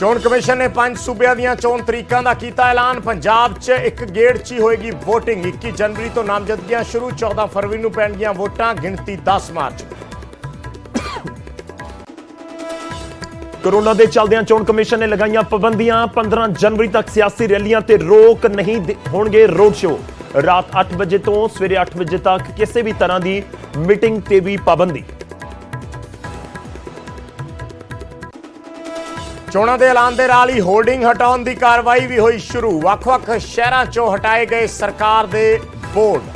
ਚੋਣ ਕਮਿਸ਼ਨ ਨੇ 5 ਸੂਬਿਆਂ ਦੀਆਂ ਚੋਣ ਤਰੀਕਾਂ ਦਾ ਕੀਤਾ ਐਲਾਨ। ਪੰਜਾਬ 'ਚ ਇੱਕ ਗੇੜ 'ਚ ਹੀ ਹੋਏਗੀ ਵੋਟਿੰਗ। 21 ਜਨਵਰੀ ਤੋਂ ਨਾਮਜ਼ਦਗੀਆਂ ਸ਼ੁਰੂ, 14 ਫਰਵਰੀ ਨੂੰ ਪੈਣਗੀਆਂ ਵੋਟਾਂ, ਗਿਣਤੀ 10 ਮਾਰਚ ਨੂੰ। कोरोना के चलदे चोण कमिशन ने लगाई पाबंदियां। 15 जनवरी तक सियासी रैलियां ते रोक नहीं होणगे रोड शो। रात 8 बजे तो सवेरे 8 बजे तक किसी भी तरह की मीटिंग ते भी पाबंदी। ਚੋਣਾਂ ਦੇ ਐਲਾਨ ਦੇ ਨਾਲ ਹੀ ਹੋਰਡਿੰਗ ਹਟਾਉਣ ਦੀ ਕਾਰਵਾਈ ਵੀ ਹੋਈ ਸ਼ੁਰੂ। ਵੱਖ-ਵੱਖ ਸ਼ਹਿਰਾਂ 'ਚੋਂ ਹਟਾਏ ਗਏ ਸਰਕਾਰ ਦੇ ਬੋਰਡ।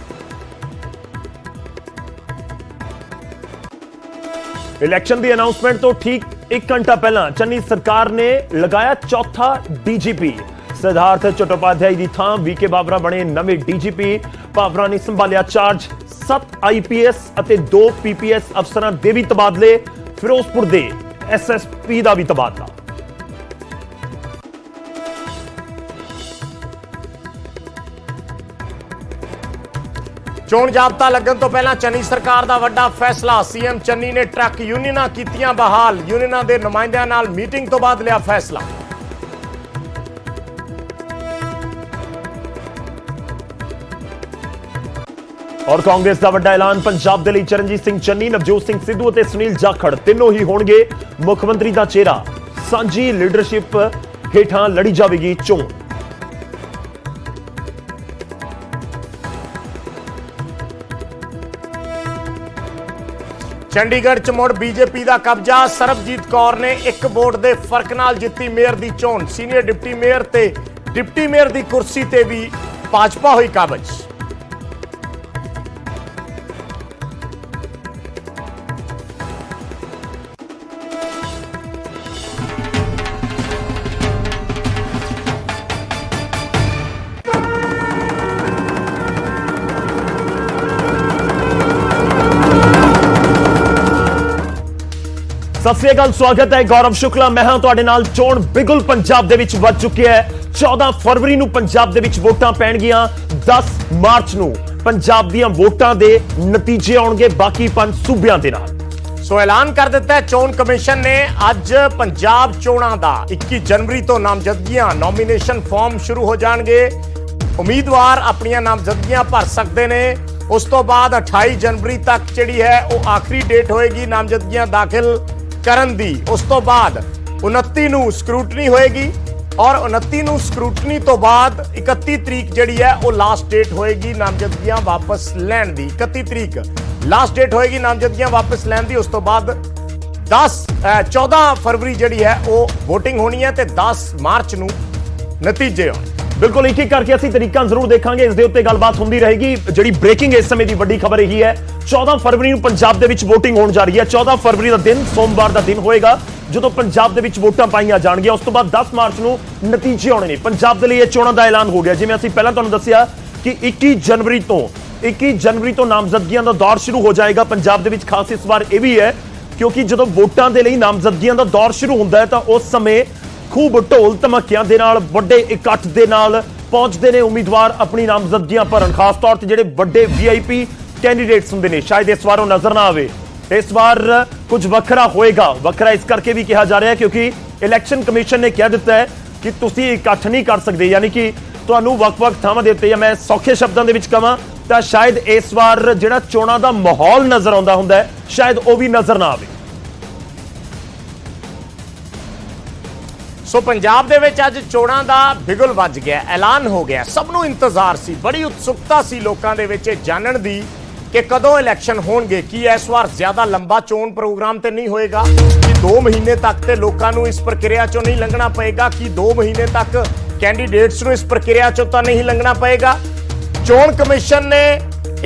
इलेक्शन की अनाउंसमेंट तो ठीक 1 घंटा पहला चन्नी सरकार ने लगाया चौथा डीजीपी। सिद्धार्थ चट्टोपाध्याय की थां वीके बाबरा बने नवे डीजीपी। बाबरा ने संभालिया चार्ज। 7 IPS और 2 PPS अफसरां दे भी तबादले। फिरोजपुर दे SSP का भी तबादला। ਚੋਣ ਜਾਬਤਾ ਲੱਗਣ ਤੋਂ ਪਹਿਲਾਂ ਚੰਨੀ ਸਰਕਾਰ ਦਾ ਵੱਡਾ ਫੈਸਲਾ। ਸੀਐਮ ਚੰਨੀ ਨੇ ਟਰੱਕ ਯੂਨੀਅਨਾਂ ਕੀਤੀਆਂ ਬਹਾਲ। ਯੂਨੀਅਨਾਂ ਦੇ ਨੁਮਾਇੰਦਿਆਂ ਨਾਲ ਮੀਟਿੰਗ ਤੋਂ ਬਾਅਦ ਲਿਆ ਫੈਸਲਾ। और कांग्रेस का ਵੱਡਾ ਐਲਾਨ। पंजाब के लिए चरणजीत सिंह चन्नी, नवजोत सिंह सिद्धू और सुनील जाखड़ तीनों ही होणगे मुख्यमंत्री का चेहरा। सांझी लीडरशिप हेठां लड़ी जाएगी चोण। ਚੰਡੀਗੜ੍ਹ 'ਚ ਮੁੜ ਬੀਜੇਪੀ ਦਾ ਕਬਜ਼ਾ। ਸਰਬਜੀਤ ਕੌਰ ਨੇ ਇੱਕ ਵੋਟ ਦੇ ਫਰਕ ਨਾਲ ਜਿੱਤੀ ਮੇਅਰ ਦੀ ਚੋਣ। ਸੀਨੀਅਰ ਡਿਪਟੀ ਮੇਅਰ ਤੇ ਡਿਪਟੀ ਮੇਅਰ ਦੀ ਕੁਰਸੀ ਤੇ ਵੀ ਭਾਜਪਾ ਹੋਈ ਕਾਬਜ਼। सत श्री अकाल, स्वागत है। गौरव शुक्ला मैं हां तुहाडे नाल। चोण बिगुल पंजाब दे विच वध चुकिया है। 14 फरवरी नूं पंजाब दे विच वोटां पैणगीਆਂ। 10 मार्च नूं पंजाब दीयां वोटां दे नतीजे आउणगे बाकी 5 सूबिਆਂ दे नाल। सो ऐलान कर दिता है चोण कमिशन ने अज पंजाब चोणां दा। 21 जनवरी तो नामजदगियां, नॉमिनेशन फॉर्म शुरू हो जाणगे। उम्मीदवार अपनियां नामजदगियां भर सकते ने। उस तो बाद 28 जनवरी तक जिहड़ी है वो आखिरी डेट होएगी नामजदगियां दाखिल ਕਰਨ ਦੀ। ਉਸ ਤੋਂ ਬਾਅਦ 29 ਨੂੰ ਸਕਰੂਟਨੀ ਹੋਏਗੀ ਔਰ 29 ਨੂੰ ਸਕਰੂਟਨੀ ਤੋਂ ਬਾਅਦ 31 ਤਰੀਕ ਜਿਹੜੀ ਹੈ ਉਹ ਲਾਸਟ ਡੇਟ ਹੋਏਗੀ ਨਾਮਜ਼ਦਗੀਆਂ ਵਾਪਸ ਲੈਣ ਦੀ। 31 ਤਰੀਕ ਲਾਸਟ ਡੇਟ ਹੋਏਗੀ ਨਾਮਜ਼ਦਗੀਆਂ ਵਾਪਸ ਲੈਣ ਦੀ। ਉਸ ਤੋਂ ਬਾਅਦ 14 ਫਰਵਰੀ ਜਿਹੜੀ ਹੈ ਉਹ VOTING ਹੋਣੀ ਹੈ ਤੇ 10 ਮਾਰਚ ਨੂੰ ਨਤੀਜੇ ਆਉਣਗੇ। बिल्कुल एक एक करके असं तरीका जरूर देखांगे। इस दे उत्ते गलबात होंदी रहेगी। जिहड़ी ब्रेकिंग इस समय की वड्डी खबर यही है 14 फरवरी ਨੂੰ पंजाब दे विच वोटिंग होण जा रही है। 14 फरवरी का दिन सोमवार का दिन होएगा ਜਦੋਂ पंजाब दे विच वोटां पाईਆਂ ਜਾਣਗੀਆਂ। ਉਸ ਤੋਂ ਬਾਅਦ 10 ਮਾਰਚ ਨੂੰ ਨਤੀਜੇ ਆਉਣੇ ਨੇ। पंजाब ਦੇ ਲਈ ਇਹ ਚੋਣਾਂ ਦਾ ਐਲਾਨ ਹੋ ਗਿਆ। ਜਿਵੇਂ ਅਸੀਂ ਪਹਿਲਾਂ ਤੁਹਾਨੂੰ ਦੱਸਿਆ ਕਿ 21 ਜਨਵਰੀ ਤੋਂ ਨਾਮਜ਼ਦਗੀਆਂ ਦਾ ਦੌਰ ਸ਼ੁਰੂ ਹੋ ਜਾਏਗਾ ਪੰਜਾਬ ਦੇ ਵਿੱਚ। ਖਾਸ ਇਸ ਵਾਰ ਇਹ ਵੀ ਹੈ ਕਿਉਂਕਿ ਜਦੋਂ ਵੋਟਾਂ ਦੇ ਲਈ ਨਾਮਜ਼ਦਗੀਆਂ ਦਾ ਦੌਰ ਸ਼ੁਰੂ ਹੁੰਦਾ ਹੈ ਤਾਂ ਉਸ ਸਮੇਂ खूब ढोल धमाकियां दे नाल वड्डे इकट्ठ दे नाल पहुंचते ने उम्मीदवार अपनी नामजदगियां भरन। खास तौर पर जिहड़े वड्डे VIP कैंडीडेट्स हुंदे ने। शायद इस बार नजर ना आवे। इस बार कुछ वखरा होएगा। वखरा इस करके भी कहा जा रहा है क्योंकि इलैक्शन कमिशन ने कह दिता है कि तुसीं इकट्ठ नहीं कर सकते। यानी कि तुहानूं वख-वख थावां दे उत्ते, मैं सौखे शब्दां दे विच कहां तां शायद इस बार जिहड़ा चोणां दा माहौल नजर आउंदा हुंदा है शायद वो भी नजर ना आवे। ਸੋ ਪੰਜਾਬ ਦੇ ਵਿੱਚ ਅੱਜ ਚੋਣਾਂ ਦਾ ਬਿਗੁਲ ਵੱਜ ਗਿਆ। ਐਲਾਨ ਹੋ ਗਿਆ। ਸਭ ਨੂੰ ਇੰਤਜ਼ਾਰ ਸੀ, ਬੜੀ ਉਤਸੁਕਤਾ ਸੀ ਲੋਕਾਂ ਦੇ ਵਿੱਚ ਜਾਣਨ ਦੀ ਕਿ ਕਦੋਂ ਇਲੈਕਸ਼ਨ ਹੋਣਗੇ। ਕੀ ਇਸ ਵਾਰ ਜ਼ਿਆਦਾ ਲੰਬਾ ਚੋਣ ਪ੍ਰੋਗਰਾਮ ਤੇ ਨਹੀਂ ਹੋਏਗਾ? ਕਿ 2 ਮਹੀਨੇ ਤੱਕ ਤੇ ਲੋਕਾਂ ਨੂੰ ਇਸ ਪ੍ਰਕਿਰਿਆ ਚੋਂ ਨਹੀਂ ਲੰਘਣਾ ਪਏਗਾ? ਕਿ 2 ਮਹੀਨੇ ਤੱਕ ਕੈਂਡੀਡੇਟਸ ਨੂੰ ਇਸ ਪ੍ਰਕਿਰਿਆ ਚੋਂ ਤਾਂ ਨਹੀਂ ਲੰਘਣਾ ਪਏਗਾ? ਚੋਣ ਕਮਿਸ਼ਨ ਨੇ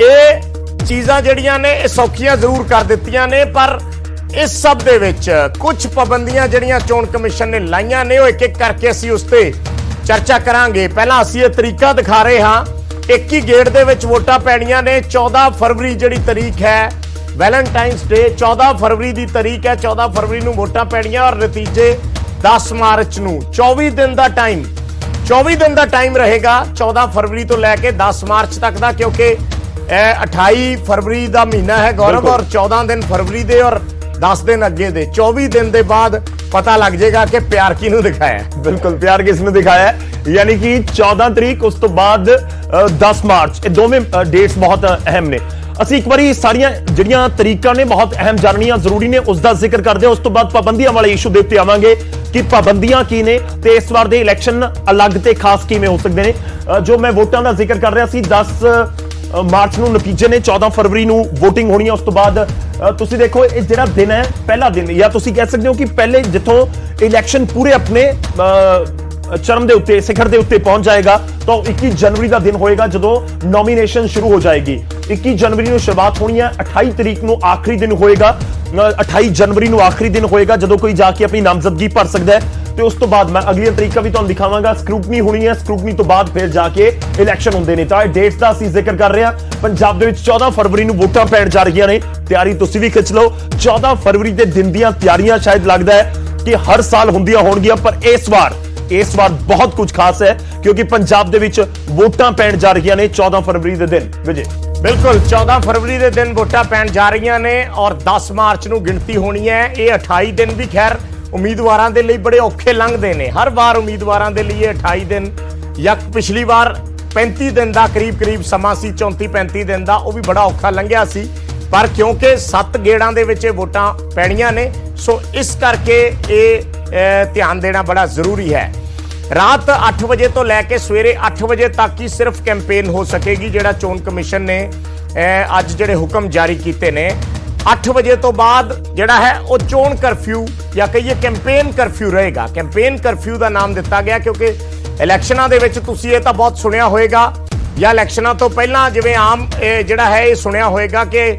ਇਹ ਚੀਜ਼ਾਂ ਜਿਹੜੀਆਂ ਨੇ ਇਹ ਸੌਖੀਆਂ ਜ਼ਰੂਰ ਕਰ ਦਿੱਤੀਆਂ ਨੇ, ਪਰ इस सब दे विच कुछ पाबंदियां जिहड़ियां चोण कमिशन ने लाइयां ने वो एक एक करके असीं उस ते चर्चा करांगे। पहला असीं ये तरीका दिखा रहे हां। एक ही गेड़ दे विच वोटां पैणीਆਂ ने। 14 फरवरी जिहड़ी तारीख है वैलेंटाइन्स डे, 14 फरवरी की तारीख है। 14 फरवरी नूं वोटां पैणीਆਂ और नतीजे 10 मार्च नूं। 24 दिन का टाइम रहेगा 14 फरवरी तो लैके 10 मार्च तक का, क्योंकि 28 फरवरी का महीना है गौरव और 14 दिन फरवरी दे और 10 दिन अगे दे 24 दिन के बाद ਪਤਾ ਲੱਗ ਜਾਏਗਾ ਕਿ ਪਿਆਰ ਕਿਹਨੂੰ ਦਿਖਾਇਆ ਹੈ। ਬਿਲਕੁਲ ਪਿਆਰ ਕਿਸ ਨੇ ਦਿਖਾਇਆ ਹੈ। ਯਾਨੀ ਕਿ 14 ਤਰੀਕ ਉਸ ਤੋਂ ਬਾਅਦ 10 ਮਾਰਚ, ਇਹ ਦੋਵੇਂ ਡੇਟਸ ਬਹੁਤ ਅਹਿਮ ਨੇ। ਅਸੀਂ ਇੱਕ ਵਾਰੀ ਸਾਰੀਆਂ ਜਿਹੜੀਆਂ ਤਰੀਕਾਂ ਨੇ ਬਹੁਤ ਅਹਿਮ ਜਾਣਨੀਆਂ ਜ਼ਰੂਰੀ ਨੇ, ਉਸ ਦਾ ਜ਼ਿਕਰ ਕਰਦੇ ਹਾਂ। ਉਸ ਤੋਂ ਬਾਅਦ ਪਾਬੰਦੀਆਂ ਵਾਲੇ ਇਸ਼ੂ ਦੇ ਉੱਤੇ ਆਵਾਂਗੇ ਕਿ ਪਾਬੰਦੀਆਂ ਕੀ ਨੇ ਤੇ ਇਸ ਵਾਰ ਦੇ ਇਲੈਕਸ਼ਨ ਅਲੱਗ ਤੇ ਖਾਸ ਕਿਵੇਂ ਹੋ ਸਕਦੇ ਨੇ। ਜੋ ਮੈਂ ਵੋਟਾਂ ਦਾ ਜ਼ਿਕਰ ਕਰ ਰਿਹਾ ਸੀ, 10 ਮਾਰਚ ਨੂੰ ਨਤੀਜੇ ਨੇ, 14 ਫਰਵਰੀ ਨੂੰ VOTING ਹੋਣੀ ਹੈ। ਉਸ ਤੋਂ ਬਾਅਦ ਤੁਸੀਂ ਦੇਖੋ ਇਹ ਜਿਹੜਾ ਦਿਨ ਹੈ, ਪਹਿਲਾ ਦਿਨ, ਜਾਂ ਤੁਸੀਂ ਕਹਿ ਸਕਦੇ ਹੋ ਕਿ ਪਹਿਲੇ ਜਿੱਥੋਂ ਇਲੈਕਸ਼ਨ ਪੂਰੇ ਆਪਣੇ ਚਰਮ ਦੇ ਉੱਤੇ, ਸਿਖਰ ਦੇ ਉੱਤੇ ਪਹੁੰਚ ਜਾਏਗਾ, ਤਾਂ 21 ਜਨਵਰੀ ਦਾ ਦਿਨ ਹੋਏਗਾ ਜਦੋਂ ਨੋਮੀਨੇਸ਼ਨ ਸ਼ੁਰੂ ਹੋ ਜਾਏਗੀ। 21 ਜਨਵਰੀ ਨੂੰ ਸ਼ੁਰੂਆਤ ਹੋਣੀ ਹੈ, 28 ਤਰੀਕ ਨੂੰ ਆਖਰੀ ਦਿਨ ਹੋਏਗਾ, 28 ਜਨਵਰੀ ਨੂੰ ਆਖਰੀ ਦਿਨ ਹੋਏਗਾ ਜਦੋਂ ਕੋਈ ਜਾ ਕੇ ਆਪਣੀ ਨਾਮਜ਼ਦਗੀ ਭਰ ਸਕਦਾ ਹੈ। ਤੇ ਉਸ ਤੋਂ ਬਾਅਦ ਮੈਂ ਅਗਲੀਆਂ ਤਰੀਕਾਂ ਵੀ ਤੁਹਾਨੂੰ ਦਿਖਾਵਾਂਗਾ। ਸਕਰੂਟਨੀ ਹੋਣੀ ਹੈ, ਸਕਰੂਟਨੀ ਤੋਂ ਬਾਅਦ ਫਿਰ ਜਾ ਕੇ ਇਲੈਕਸ਼ਨ ਹੁੰਦੇ ਨੇ। ਤਾਂ ਇਹ ਡੇਟਸ ਦਾ ਅਸੀਂ ਜ਼ਿਕਰ ਕਰ ਰਹੇ ਹਾਂ। ਪੰਜਾਬ ਦੇ ਵਿੱਚ 14 ਫਰਵਰੀ ਨੂੰ ਵੋਟਾਂ ਪੈਣ ਜਾ ਰਹੀਆਂ ਨੇ। ਤਿਆਰੀ ਤੁਸੀਂ ਵੀ ਖਿੱਚ ਲਓ। 14 ਫਰਵਰੀ ਦੇ ਦਿਨ ਦੀਆਂ ਤਿਆਰੀਆਂ ਸ਼ਾਇਦ ਲੱਗਦਾ ਹੈ ਕਿ ਹਰ ਸਾਲ ਹੁੰਦੀਆਂ ਹੋਣਗੀਆਂ, ਪਰ ਇਸ ਵਾਰ ਬਹੁਤ ਕੁਝ ਖਾਸ ਹੈ ਕਿਉਂਕਿ ਪੰਜਾਬ ਦੇ ਵਿੱਚ ਵੋਟਾਂ ਪੈਣ ਜਾ ਰਹੀਆਂ ਨੇ 14 ਫਰਵਰੀ ਦੇ ਦਿਨ। ਵਿਜੇ, ਬਿਲਕੁਲ 14 ਫਰਵਰੀ ਦੇ ਦਿਨ ਵੋਟਾਂ ਪੈਣ ਜਾ ਰਹੀਆਂ ਨੇ ਔਰ 10 ਮਾਰਚ ਨੂੰ ਗਿਣਤੀ ਹੋਣੀ ਹੈ। ਇਹ 28 ਦਿਨ ਵੀ ਖੈਰ ਉਮੀਦਵਾਰਾਂ ਦੇ ਲਈ ਬੜੇ ਔਖੇ ਲੰਘਦੇ ਨੇ। ਹਰ ਵਾਰ ਉਮੀਦਵਾਰਾਂ ਦੇ ਲਈ 28 ਦਿਨ, ਜਾਂ ਪਿਛਲੀ ਵਾਰ 35 ਦਿਨ ਦਾ ਕਰੀਬ ਸਮਾਂ ਸੀ, 34-35 ਦਿਨ ਦਾ, ਉਹ ਵੀ ਬੜਾ ਔਖਾ ਲੰਘਿਆ ਸੀ। ਪਰ ਕਿਉਂਕਿ 7 ਗੇੜਾਂ ਦੇ ਵਿੱਚ ਇਹ ਵੋਟਾਂ ਪੈਣੀਆਂ ਨੇ, ਸੋ ਇਸ ਕਰਕੇ ਇਹ ਧਿਆਨ ਦੇਣਾ ਬੜਾ ਜ਼ਰੂਰੀ ਹੈ। ਰਾਤ 8 ਵਜੇ ਤੋਂ ਲੈ ਕੇ ਸਵੇਰੇ 8 ਵਜੇ ਤੱਕ ਹੀ ਸਿਰਫ ਕੈਂਪੇਨ ਹੋ ਸਕੇਗੀ। ਜਿਹੜਾ ਚੋਣ ਕਮਿਸ਼ਨ ਨੇ ਅੱਜ ਜਿਹੜੇ ਹੁਕਮ ਜਾਰੀ ਕੀਤੇ ਨੇ, 8 ਵਜੇ ਤੋਂ ਬਾਅਦ ਜਿਹੜਾ ਹੈ ਉਹ ਚੋਣ ਕਰਫਿਊ ਜਾਂ ਕਹੀਏ ਕੈਂਪੇਨ ਕਰਫਿਊ ਰਹੇਗਾ। ਕੈਂਪੇਨ ਕਰਫਿਊ ਦਾ ਨਾਮ ਦਿੱਤਾ ਗਿਆ ਕਿਉਂਕਿ ਇਲੈਕਸ਼ਨਾਂ ਦੇ ਵਿੱਚ ਤੁਸੀਂ ਇਹ ਤਾਂ ਬਹੁਤ ਸੁਣਿਆ ਹੋਏਗਾ, ਜਾਂ ਇਲੈਕਸ਼ਨਾਂ ਤੋਂ ਪਹਿਲਾਂ ਜਿਵੇਂ ਆਮ ਜਿਹੜਾ ਹੈ ਇਹ ਸੁਣਿਆ ਹੋਏਗਾ ਕਿ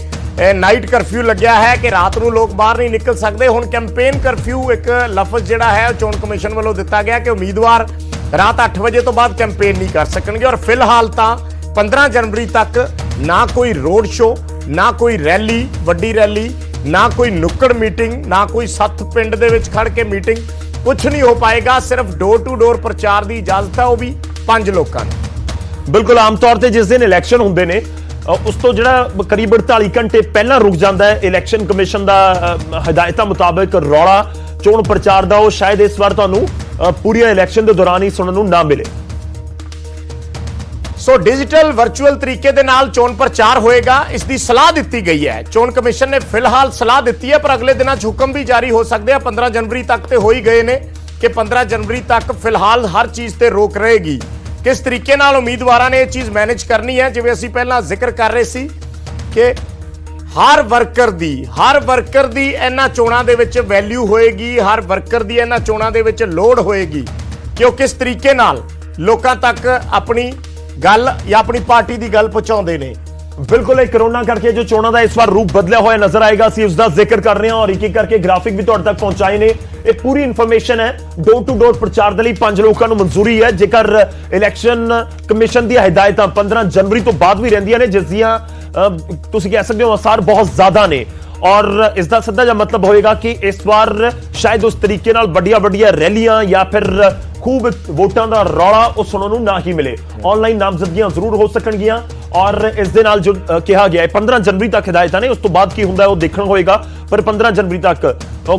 ਨਾਈਟ ਕਰਫਿਊ ਲੱਗਿਆ ਹੈ ਕਿ ਰਾਤ ਨੂੰ ਲੋਕ ਬਾਹਰ ਨਹੀਂ ਨਿਕਲ ਸਕਦੇ। ਹੁਣ ਕੈਂਪੇਨ ਕਰਫਿਊ ਇੱਕ ਲਫ਼ਜ਼ ਜਿਹੜਾ ਹੈ ਚੋਣ ਕਮਿਸ਼ਨ ਵੱਲੋਂ ਦਿੱਤਾ ਗਿਆ ਕਿ ਉਮੀਦਵਾਰ ਰਾਤ 8 ਵਜੇ ਤੋਂ ਬਾਅਦ ਕੈਂਪੇਨ ਨਹੀਂ ਕਰ ਸਕਣਗੇ। ਔਰ ਫਿਲਹਾਲ ਤਾਂ 15 ਜਨਵਰੀ ਤੱਕ ਨਾ ਕੋਈ ਰੋਡ ਸ਼ੋ, ਨਾ ਕੋਈ ਰੈਲੀ, ਵੱਡੀ ਰੈਲੀ, ਨਾ ਕੋਈ ਨੁੱਕੜ ਮੀਟਿੰਗ, ਨਾ ਕੋਈ ਸੱਥ ਪਿੰਡ ਦੇ ਵਿੱਚ ਖੜ ਕੇ ਮੀਟਿੰਗ, ਕੁਝ ਨਹੀਂ ਹੋ ਪਾਏਗਾ। ਸਿਰਫ ਡੋਰ ਟੂ ਡੋਰ ਪ੍ਰਚਾਰ ਦੀ ਇਜਾਜ਼ਤ ਹੈ, ਉਹ ਵੀ 5 ਲੋਕਾਂ ਨੂੰ। ਬਿਲਕੁਲ ਆਮ ਤੌਰ ਤੇ ਜਿਸ ਦਿਨ ਇਲੈਕਸ਼ਨ ਹੁੰਦੇ ਨੇ ਉਸ ਤੋਂ ਜਿਹੜਾ ਕਰੀਬ 48 ਘੰਟੇ ਪਹਿਲਾਂ ਰੁਕ ਜਾਂਦਾ ਹੈ ਇਲੈਕਸ਼ਨ ਕਮਿਸ਼ਨ ਦਾ ਹਦਾਇਤਾਂ ਮੁਤਾਬਕ ਰੌਲਾ ਚੋਣ ਪ੍ਰਚਾਰ ਦਾ, ਉਹ ਸ਼ਾਇਦ ਇਸ ਵਾਰ ਤੁਹਾਨੂੰ ਪੂਰੀ ਇਲੈਕਸ਼ਨ ਦੇ ਦੌਰਾਨ ਹੀ ਸੁਣਨ ਨੂੰ ਨਾ ਮਿਲੇ। ਸੋ ਡਿਜੀਟਲ ਵਰਚੁਅਲ ਤਰੀਕੇ ਦੇ ਨਾਲ ਚੋਣ ਪ੍ਰਚਾਰ ਹੋਏਗਾ, ਇਸ ਦੀ ਸਲਾਹ ਦਿੱਤੀ ਗਈ ਹੈ। ਚੋਣ ਕਮਿਸ਼ਨ ਨੇ ਫਿਲਹਾਲ ਸਲਾਹ ਦਿੱਤੀ ਹੈ, ਪਰ ਅਗਲੇ ਦਿਨਾਂ 'ਚ ਹੁਕਮ ਵੀ ਜਾਰੀ ਹੋ ਸਕਦੇ ਆ। 15 ਜਨਵਰੀ ਤੱਕ ਤੇ ਹੋ ਹੀ ਗਏ ਨੇ ਕਿ 15 ਜਨਵਰੀ ਤੱਕ ਫਿਲਹਾਲ ਹਰ ਚੀਜ਼ ਤੇ ਰੋਕ ਰਹੇਗੀ। ਕਿਸ ਤਰੀਕੇ ਨਾਲ ਉਮੀਦਵਾਰਾਂ ਨੇ ਇਹ ਚੀਜ਼ ਮੈਨੇਜ ਕਰਨੀ ਹੈ, ਜਿਵੇਂ ਅਸੀਂ ਪਹਿਲਾਂ ਜ਼ਿਕਰ ਕਰ ਰਹੇ ਸੀ ਕਿ ਹਰ ਵਰਕਰ ਦੀ ਇਹਨਾਂ ਚੋਣਾਂ ਦੇ ਵਿੱਚ ਵੈਲਿਊ ਹੋਏਗੀ, ਹਰ ਵਰਕਰ ਦੀ ਇਹਨਾਂ ਚੋਣਾਂ ਦੇ ਵਿੱਚ ਲੋੜ ਹੋਏਗੀ ਕਿ ਉਹ ਕਿਸ ਤਰੀਕੇ ਨਾਲ ਲੋਕਾਂ ਤੱਕ ਆਪਣੀ ਗੱਲ ਜਾਂ ਆਪਣੀ ਪਾਰਟੀ ਦੀ ਗੱਲ ਪਹੁੰਚਾਉਂਦੇ ਨੇ। ਬਿਲਕੁਲ ਇਹ ਕਰੋਨਾ ਕਰਕੇ ਜੋ ਚੋਣਾਂ ਦਾ ਇਸ ਵਾਰ ਰੂਪ ਬਦਲਿਆ ਹੋਇਆ ਨਜ਼ਰ ਆਏਗਾ, ਅਸੀਂ ਉਸ ਦਾ ਜ਼ਿਕਰ ਕਰ ਰਹੇ ਹਾਂ ਔਰ ਇੱਕ ਕਰਕੇ ਗ੍ਰਾਫਿਕ ਵੀ ਤੁਹਾਡੇ ਤੱਕ ਪਹੁੰਚਾਏ ਨੇ। ਇਹ ਪੂਰੀ ਇਨਫੋਰਮੇਸ਼ਨ ਹੈ। ਡੋਰ ਟੂ ਡੋਰ ਪ੍ਰਚਾਰ ਦੇ ਲਈ 5 ਲੋਕਾਂ ਨੂੰ ਮਨਜ਼ੂਰੀ ਹੈ, ਜੇਕਰ ਇਲੈਕਸ਼ਨ ਕਮਿਸ਼ਨ ਦੀਆਂ ਹਦਾਇਤਾਂ 15 ਜਨਵਰੀ ਤੋਂ ਬਾਅਦ ਵੀ ਰਹਿੰਦੀਆਂ ਨੇ, ਜਿਸ ਦੀਆਂ ਤੁਸੀਂ ਕਹਿ ਸਕਦੇ ਹੋ ਅਸਾਰ ਬਹੁਤ ਜ਼ਿਆਦਾ ਨੇ। ਔਰ ਇਸ ਦਾ ਸਿੱਧਾ ਜਿਹਾ ਮਤਲਬ ਹੋਏਗਾ ਕਿ ਇਸ ਵਾਰ ਸ਼ਾਇਦ ਉਸ ਤਰੀਕੇ ਨਾਲ ਵੱਡੀਆਂ ਰੈਲੀਆਂ ਜਾਂ ਫਿਰ ਖੂਬ ਵੋਟਾਂ ਦਾ ਰੌਲਾ ਉਹ ਸੁਣਨ ਨੂੰ ਨਾ ਹੀ ਮਿਲੇ। ਆਨਲਾਈਨ ਨਾਮਜ਼ਦਗੀਆਂ ਜ਼ਰੂਰ ਹੋ ਸਕਣਗੀਆਂ ਔਰ ਇਸ ਦੇ ਨਾਲ ਜੋ ਕਿਹਾ ਗਿਆ ਹੈ 15 ਜਨਵਰੀ ਤੱਕ ਹਦਾਇਤਾਂ ਨੇ, ਉਸ ਤੋਂ ਬਾਅਦ ਕੀ ਹੁੰਦਾ ਉਹ ਦੇਖਣਾ ਹੋਏਗਾ। ਪਰ 15 ਜਨਵਰੀ ਤੱਕ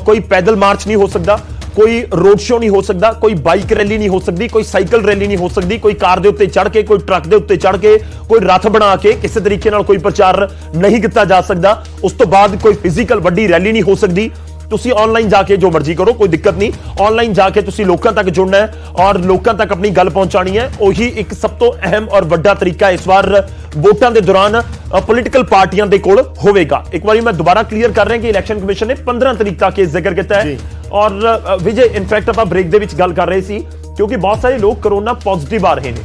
ਕੋਈ ਪੈਦਲ ਮਾਰਚ ਨਹੀਂ ਹੋ ਸਕਦਾ, ਕੋਈ ਰੋਡ ਸ਼ੋ ਨਹੀਂ ਹੋ ਸਕਦਾ, ਕੋਈ ਬਾਈਕ ਰੈਲੀ ਨਹੀਂ ਹੋ ਸਕਦੀ, ਕੋਈ ਸਾਈਕਲ ਰੈਲੀ ਨਹੀਂ ਹੋ ਸਕਦੀ, ਕੋਈ ਕਾਰ ਦੇ ਉੱਤੇ ਚੜ੍ਹ ਕੇ, ਕੋਈ ਟਰੱਕ ਦੇ ਉੱਤੇ ਚੜ੍ਹ ਕੇ, ਕੋਈ ਰੱਥ ਬਣਾ ਕੇ ਕਿਸੇ ਤਰੀਕੇ ਨਾਲ ਕੋਈ ਪ੍ਰਚਾਰ ਨਹੀਂ ਕੀਤਾ ਜਾ ਸਕਦਾ। ਉਸ ਤੋਂ ਬਾਅਦ ਕੋਈ ਫਿਜ਼ੀਕਲ ਵੱਡੀ ਰੈਲੀ ਨਹੀਂ ਹੋ ਸਕਦੀ। ਤੁਸੀਂ ਆਨਲਾਈਨ ਜਾ ਕੇ ਜੋ ਮਰਜ਼ੀ ਕਰੋ, ਕੋਈ ਦਿੱਕਤ ਨਹੀਂ। ਆਨਲਾਈਨ ਜਾ ਕੇ ਤੁਸੀਂ ਲੋਕਾਂ ਤੱਕ ਜੁੜਨਾ ਹੈ ਔਰ ਲੋਕਾਂ ਤੱਕ ਆਪਣੀ ਗੱਲ ਪਹੁੰਚਾਣੀ ਹੈ। ਉਹੀ ਇੱਕ ਸਭ ਤੋਂ ਅਹਿਮ ਔਰ ਵੱਡਾ ਤਰੀਕਾ ਇਸ ਵਾਰ ਵੋਟਾਂ ਦੇ ਦੌਰਾਨ ਪੋਲੀਟੀਕਲ ਪਾਰਟੀਆਂ ਦੇ ਕੋਲ ਹੋਵੇਗਾ। ਇੱਕ ਵਾਰੀ ਮੈਂ ਦੁਬਾਰਾ ਕਲੀਅਰ ਕਰ ਰਿਹਾ ਕਿ ਇਲੈਕਸ਼ਨ ਕਮਿਸ਼ਨ ਨੇ 15 ਤਰੀਕ ਤੱਕ ਇਹ ਜ਼ਿਕਰ ਕੀਤਾ ਹੈ। ਔਰ ਵਿਜੇ ਇਨਫੈਕਟ ਆਪਾਂ ਬ੍ਰੇਕ ਦੇ ਵਿੱਚ ਗੱਲ ਕਰ ਰਹੇ ਸੀ ਕਿਉਂਕਿ ਬਹੁਤ ਸਾਰੇ ਲੋਕ ਕਰੋਨਾ ਪੋਜ਼ਿਟਿਵ ਆ ਰਹੇ ਨੇ।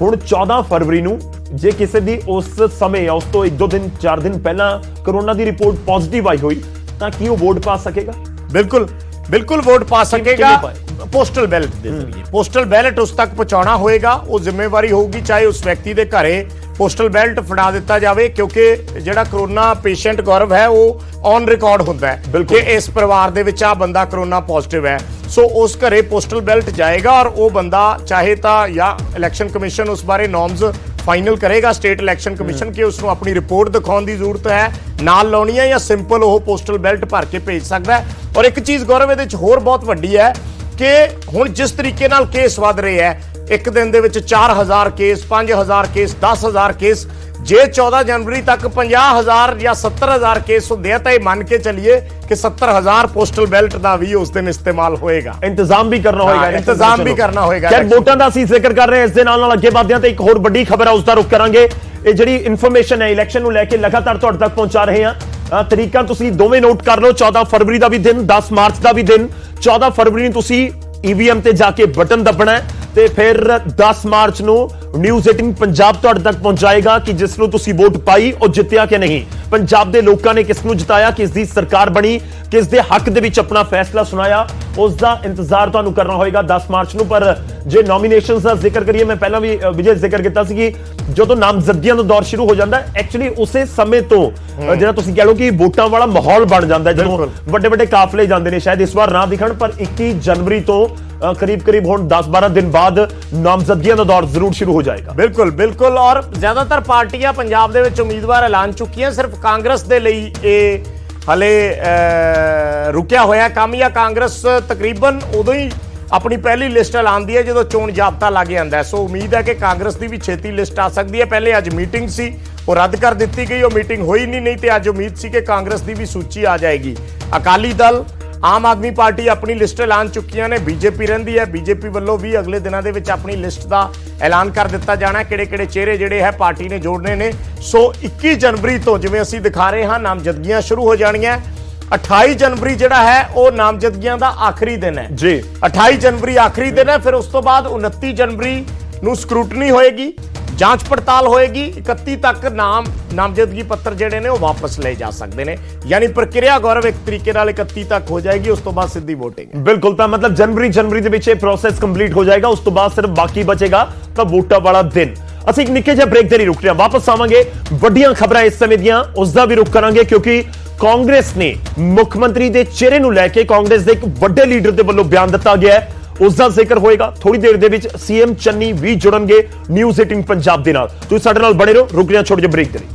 ਹੁਣ 14 ਫਰਵਰੀ ਨੂੰ ਜੇ ਕਿਸੇ ਦੀ ਉਸ ਸਮੇਂ ਜਾਂ ਉਸ ਤੋਂ 1-2 ਦਿਨ 4 ਦਿਨ ਪਹਿਲਾਂ ਕਰੋਨਾ ਦੀ ਰਿਪੋਰਟ ਪੋਜ਼ਿਟਿਵ ਆਈ ਹੋਈ ਤਾਂ ਕੀ ਉਹ ਵੋਟ ਪਾ ਸਕੇਗਾ? ਬਿਲਕੁਲ ਵੋਟ ਪਾ ਸਕੇਗਾ। ਪੋਸਟਲ ਬੈਲਟ ਦੇ ਜ਼ਰੀਏ ਪੋਸਟਲ ਬੈਲਟ ਉਸ ਤੱਕ ਪਹੁੰਚਾਉਣਾ ਹੋਏਗਾ। ਉਹ ਜ਼ਿੰਮੇਵਾਰੀ ਹੋਊਗੀ ਚਾਹੇ ਉਸ ਵਿਅਕਤੀ ਦੇ ਘਰੇ ਪੋਸਟਲ ਬੈਲਟ ਫੜਾ ਦਿੱਤਾ ਜਾਵੇ, ਕਿਉਂਕਿ ਜਿਹੜਾ ਕਰੋਨਾ ਪੇਸ਼ੈਂਟ ਗੌਰਵ ਹੈ ਉਹ ਔਨ ਰਿਕਾਰਡ ਹੁੰਦਾ ਹੈ ਕਿ ਇਸ ਪਰਿਵਾਰ ਦੇ ਵਿੱਚ ਆ ਬੰਦਾ ਕਰੋਨਾ ਪੋਜ਼ਿਟਿਵ ਹੈ। ਸੋ ਉਸ ਘਰੇ ਪੋਸਟਲ ਬੈਲਟ ਜਾਏਗਾ ਔਰ ਉਹ ਬੰਦਾ ਚਾਹੇ ਤਾਂ ਜਾਂ ਇਲੈਕਸ਼ਨ ਕਮਿਸ਼ਨ ਉਸ ਬਾਰੇ ਨੋਰਮਸ ਫਾਈਨਲ ਕਰੇਗਾ ਸਟੇਟ ਇਲੈਕਸ਼ਨ ਕਮਿਸ਼ਨ ਕਿ ਉਸ ਨੂੰ ਆਪਣੀ ਰਿਪੋਰਟ ਦਿਖਾਉਣ ਦੀ ਜ਼ਰੂਰਤ ਹੈ, ਨਾਲ ਲਾਉਣੀ ਹੈ ਜਾਂ ਸਿੰਪਲ ਉਹ ਪੋਸਟਲ ਬੈਲਟ ਭਰ ਕੇ ਭੇਜ ਸਕਦਾ ਹੈ। ਔਰ ਇੱਕ ਚੀਜ਼ ਗੌਰਵ ਇਹਦੇ ਵਿੱਚ ਹੋਰ ਬਹੁਤ ਵੱਡੀ ਹੈ ਕਿ ਹੁਣ ਜਿਸ ਤਰੀਕੇ ਨਾਲ ਕੇਸ ਵੱਧ ਰਹੇ ਹੈ, ਇੱਕ ਦਿਨ ਦੇ ਵਿੱਚ 4000 ਕੇਸ, 5000 ਕੇਸ, 10000 ਕੇਸ, ਜੇ 14 ਜਨਵਰੀ ਤੱਕ 50000 ਜਾਂ 70000 ਕੇਸ ਹੁੰਦੇ ਆ ਤਾਂ ਇਹ ਮੰਨ ਕੇ ਚੱਲੀਏ ਕਿ 70000 ਪੋਸਟਲ ਬੈਲਟ ਦਾ ਵੀ ਉਸ ਦਿਨ ਇਸਤੇਮਾਲ ਹੋਏਗਾ। ਇੰਤਜ਼ਾਮ ਵੀ ਕਰਨਾ ਹੋਏਗਾ, ਇੰਤਜ਼ਾਮ ਵੀ ਕਰਨਾ ਹੋਏਗਾ। ਖੈਰ ਵੋਟਾਂ ਦਾ ਅਸੀਂ ਜ਼ਿਕਰ ਕਰ ਰਹੇ ਹਾਂ, ਇਸ ਦੇ ਨਾਲ ਅੱਗੇ ਵਧਦੇ ਹਾਂ ਤੇ ਇੱਕ ਹੋਰ ਵੱਡੀ ਖਬਰ ਹੈ ਉਸ ਦਾ ਰੁਖ ਕਰਾਂਗੇ। ਇਹ ਜਿਹੜੀ ਇਨਫੋਰਮੇਸ਼ਨ ਹੈ ਇਲੈਕਸ਼ਨ ਨੂੰ ਲੈ ਕੇ ਲਗਾਤਾਰ ਤੁਹਾਡੇ ਤੱਕ ਪਹੁੰਚਾ ਰਹੇ ਹਾਂ। ਤਰੀਕਾ ਤੁਸੀਂ ਦੋਵੇਂ ਨੋਟ ਕਰ ਲਓ, 14 ਫਰਵਰੀ ਦਾ ਵੀ ਦਿਨ, 10 ਮਾਰਚ ਦਾ ਵੀ ਦਿਨ। 14 ਫਰਵਰੀ ਨੂੰ ਤੁਸੀਂ ਈਵੀਐਮ ਤੇ ਜਾ ਕੇ ਬਟਨ ਦੱਬਣਾ ਹੈ ਤੇ ਫਿਰ 10 ਮਾਰਚ ਨੂੰ ਨਿਊਜ਼ 18 ਪੰਜਾਬ ਤੁਹਾਡੇ ਤੱਕ ਪਹੁੰਚਾਏਗਾ ਕਿ ਜਿਸ ਨੂੰ ਤੁਸੀਂ ਵੋਟ ਪਾਈ ਉਹ ਜਿੱਤਿਆ ਕਿ ਨਹੀਂ, ਪੰਜਾਬ ਦੇ ਲੋਕਾਂ ਨੇ ਕਿਸ ਨੂੰ ਜਿਤਾਇਆ, ਕਿਸ ਦੀ ਸਰਕਾਰ ਬਣੀ, ਕਿਸ ਦੇ ਹੱਕ ਦੇ ਵਿੱਚ ਆਪਣਾ ਫੈਸਲਾ ਸੁਣਾਇਆ, ਉਸ ਦਾ ਇੰਤਜ਼ਾਰ ਤੁਹਾਨੂੰ ਕਰਨਾ ਹੋਏਗਾ 10 ਮਾਰਚ ਨੂੰ। ਪਰ ਜੇ ਨੋਮੀਨੇਸ਼ਨਸ ਦਾ ਜ਼ਿਕਰ ਕਰੀਏ, ਮੈਂ ਪਹਿਲਾਂ ਵੀ ਵਿਜੇ ਜ਼ਿਕਰ ਕੀਤਾ ਸੀ ਕਿ ਜਦੋਂ ਨਾਮਜ਼ਦਗੀਆਂ ਦਾ ਦੌਰ ਸ਼ੁਰੂ ਹੋ ਜਾਂਦਾ ਐਕਚੁਅਲੀ ਉਸੇ ਸਮੇਂ ਤੋਂ ਜਿਹੜਾ ਤੁਸੀਂ ਕਹਿ ਲਓ ਕਿ ਵੋਟਾਂ ਵਾਲਾ ਮਾਹੌਲ ਬਣ ਜਾਂਦਾ ਜਦੋਂ ਵੱਡੇ ਵੱਡੇ ਕਾਫਲੇ ਜਾਂਦੇ ਨੇ। ਸ਼ਾਇਦ ਇਸ ਵਾਰ ਨਾ ਦਿਖਣ ਪਰ 21 ਜਨਵਰੀ ਤੋਂ ਕਰੀਬ ਹੁਣ 10-12 ਦਿਨ ਬਾਅਦ ਨਾਮਜ਼ਦਗੀਆਂ ਦਾ ਦੌਰ ਜ਼ਰੂਰ ਸ਼ੁਰੂ ਹੋ ਜਾਏਗਾ। ਬਿਲकुल ਔਰ ਜ਼ਿਆਦਾਤਰ ਪਾਰਟੀਆਂ ਪੰਜਾਬ ਦੇ ਵਿੱਚ ਉਮੀਦਵਾਰ ਐਲਾਨ ਚੁੱਕੀਆਂ, ਸਿਰਫ ਕਾਂਗਰਸ ਦੇ ਲਈ ਇਹ ਹਲੇ ਰੁਕਿਆ ਹੋਇਆ ਕੰਮ, ਜਾਂ ਕਾਂਗਰਸ ਤਕਰੀਬਨ ਉਦੋਂ ਹੀ ਆਪਣੀ ਪਹਿਲੀ ਲਿਸਟ ਐਲਾਨਦੀ ਹੈ ਜਦੋਂ ਚੋਣ ਜਾਬਤਾ ਲੱਗ ਜਾਂਦਾ ਹੈ। ਸੋ ਉਮੀਦ ਹੈ ਕਿ ਕਾਂਗਰਸ ਦੀ ਵੀ ਛੇਤੀ ਲਿਸਟ ਆ ਸਕਦੀ ਹੈ। ਪਹਿਲੇ ਅੱਜ ਮੀਟਿੰਗ ਸੀ, ਉਹ ਰੱਦ ਕਰ ਦਿੱਤੀ ਗਈ, ਉਹ ਮੀਟਿੰਗ ਹੋਈ ਨਹੀਂ ਤੇ ਅੱਜ ਉਮੀਦ ਸੀ ਕਿ ਕਾਂਗਰਸ ਦੀ ਵੀ ਸੂਚੀ ਆ ਜਾਏਗੀ। ਅਕਾਲੀ ਦਲ, ਆਮ ਆਦਮੀ ਪਾਰਟੀ ਆਪਣੀ ਲਿਸਟ ਐਲਾਨ ਚੁੱਕੀਆਂ ਨੇ, ਬੀਜੇਪੀ ਰਹਿੰਦੀ ਹੈ, ਬੀਜੇਪੀ ਵੱਲੋਂ ਵੀ ਅਗਲੇ ਦਿਨਾਂ ਦੇ ਵਿੱਚ ਆਪਣੀ ਲਿਸਟ ਦਾ ਐਲਾਨ ਕਰ ਦਿੱਤਾ ਜਾਣਾ ਹੈ, ਕਿਹੜੇ ਚਿਹਰੇ ਜਿਹੜੇ ਹੈ ਪਾਰਟੀ ਨੇ ਜੋੜਨੇ ਨੇ। ਸੋ 21 ਜਨਵਰੀ ਤੋਂ ਜਿਵੇਂ ਅਸੀਂ ਦਿਖਾ ਰਹੇ ਹਾਂ ਨਾਮਜ਼ਦਗੀਆਂ ਸ਼ੁਰੂ ਹੋ ਜਾਣੀਆਂ। 28 ਜਨਵਰੀ ਜਿਹੜਾ ਹੈ ਉਹ ਨਾਮਜ਼ਦਗੀਆਂ ਦਾ ਆਖਰੀ ਦਿਨ ਹੈ ਜੀ। 28 ਜਨਵਰੀ ਆਖਰੀ ਦਿਨ ਹੈ, ਫਿਰ ਉਸ ਤੋਂ ਬਾਅਦ 29 ਜਨਵਰੀ ਨੂੰ ਸਕਰੂਟਨੀ ਹੋਏਗੀ, ਜਾਂਚ ਪੜਤਾਲ ਹੋਏਗੀ। 31 ਤੱਕ ਨਾਮਜ਼ਦਗੀ ਪੱਤਰ ਜਿਹੜੇ ਨੇ ਉਹ ਵਾਪਸ ਲਏ ਜਾ ਸਕਦੇ ਨੇ, ਯਾਨੀ ਪ੍ਰਕਿਰਿਆ ਗੌਰਵ ਇੱਕ ਤਰੀਕੇ ਨਾਲ 31 ਤੱਕ ਹੋ ਜਾਏਗੀ, ਉਸ ਤੋਂ ਬਾਅਦ ਸਿੱਧੀ VOTING। ਬਿਲਕੁਲ, ਤਾਂ ਮਤਲਬ ਜਨਵਰੀ ਦੇ ਵਿੱਚ ਇਹ ਪ੍ਰੋਸੈਸ ਕੰਪਲੀਟ ਹੋ ਜਾਏਗਾ, ਉਸ ਤੋਂ ਬਾਅਦ ਸਿਰਫ ਬਾਕੀ ਬਚੇਗਾ ਤਾਂ ਵੋਟਾਂ ਵਾਲਾ ਦਿਨ। ਅਸੀਂ ਇੱਕ ਨਿੱਕੇ ਜਿਹੇ ਬ੍ਰੇਕ ਦੇ ਲਈ ਰੁਕ ਰਹੇ ਹਾਂ, ਵਾਪਸ ਆਵਾਂਗੇ। ਵੱਡੀਆਂ ਖਬਰਾਂ ਇਸ ਸਮੇਂ ਦੀਆਂ ਉਸ ਦਾ ਵੀ ਰੁਕ ਕਰਾਂਗੇ ਕਿਉਂਕਿ ਕਾਂਗਰਸ ਨੇ ਮੁੱਖ ਮੰਤਰੀ ਦੇ ਚਿਹਰੇ ਨੂੰ ਲੈ ਕੇ ਕਾਂਗਰਸ ਦੇ ਇੱਕ ਵੱਡੇ ਲੀਡਰ ਦੇ ਵੱਲੋਂ ਬਿਆਨ ਦਿੱਤਾ ਗਿਆ ਹੈ, ਉਸ ਦਾ ਜ਼ਿਕਰ ਹੋਏਗਾ। ਥੋੜੀ ਦੇਰ ਦੇ ਵਿੱਚ ਸੀਐਮ ਚੰਨੀ ਵੀ ਜੁੜਨਗੇ ਨਿਊਜ਼ 18 ਪੰਜਾਬ ਦੇ ਨਾਲ। ਤੁਸੀਂ ਸਾਡੇ ਨਾਲ ਬਣੇ ਰਹੋ, ਰੁਕ ਰਹੇ ਹਾਂ ਛੋਟੇ ਜਿਹੇ ਬ੍ਰੇਕ ਦੇ ਲਈ।